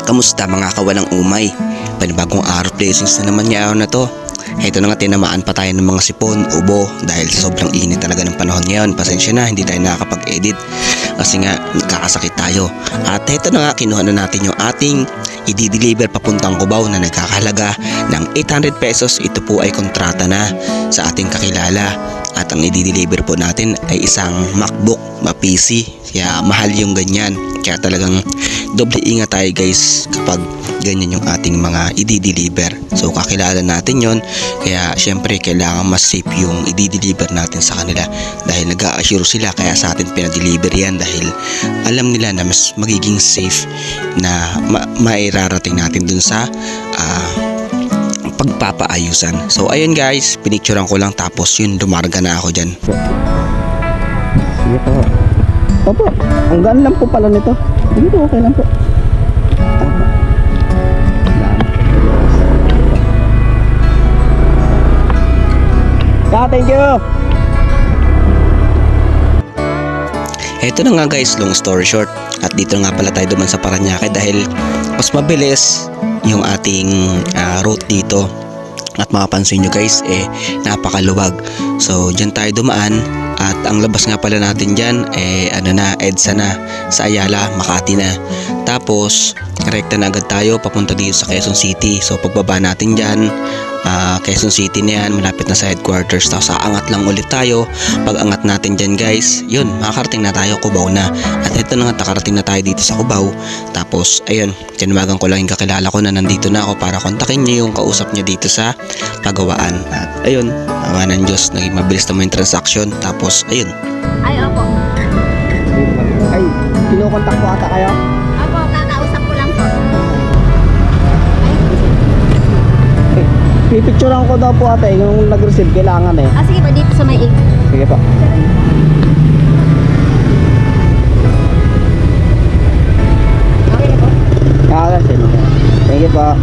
Kamusta mga kawalang umay? Panibagong araw blessings na naman niya na to. Ito na nga, tinamaan pa tayo ng mga sipon, ubo dahil sa sobrang init talaga ng panahon ngayon. Pasensya na, hindi tayo nakakapag-edit kasi nga nagkakasakit tayo. At ito na nga, kinuha na natin yung ating i-deliver papuntang Cubao na nagkakahalaga ng 800 pesos. Ito po ay kontrata na sa ating kakilala. At ang i-deliver po natin ay isang MacBook, PC. Kaya mahal yung ganyan. Kaya talagang doble ingat tayo guys kapag ganyan yung ating mga i-deliver. So kakilala natin yon, kaya syempre kailangan mas safe yung i-deliver natin sa kanila dahil nag-a-assure sila, kaya sa atin pinadeliver yan dahil alam nila na mas magiging safe na mairarating natin dun sa pagpapaayusan. So ayun guys, pinicturean ko lang tapos yun, dumarga na ako dyan. Sige po. Opo, ang gaan lang po pala nito. Hindi po, okay lang po. Thank you. Ito na nga guys, long story short, at dito nga pala tayo duman sa Parañaque dahil mas mabilis yung ating route dito. At mapapansin nyo guys, napakaluwag. So dyan tayo dumaan. At ang labas nga pala natin dyan EDSA na sa Ayala, Makati na. Tapos rekta na agad tayo papunta dito sa Quezon City. So pagbaba natin dyan, Quezon City na yan, malapit na sa headquarters. Tapos aangat lang ulit tayo. Pag angat natin dyan guys, yun, makakarating na tayo, Cubao na. At ito na nga, nakarating na tayo dito sa Cubao. Tapos ayun, tinawagan ko lang yung kakilala ko na nandito na ako para kontakin niya yung kausap niya dito sa pagawaan. At ayun, awa ng Diyos, naging mabilis naman yung transaction. Tapos ayun. Ay, opo. Ay, kinukontak po ata kayo? Opo, kakausap ko lang po. Pipicturean ko daw po ate, yung nag-receive kailangan eh. Sige po, dito sa may ig. Sige po. Okay na po. Thank you po.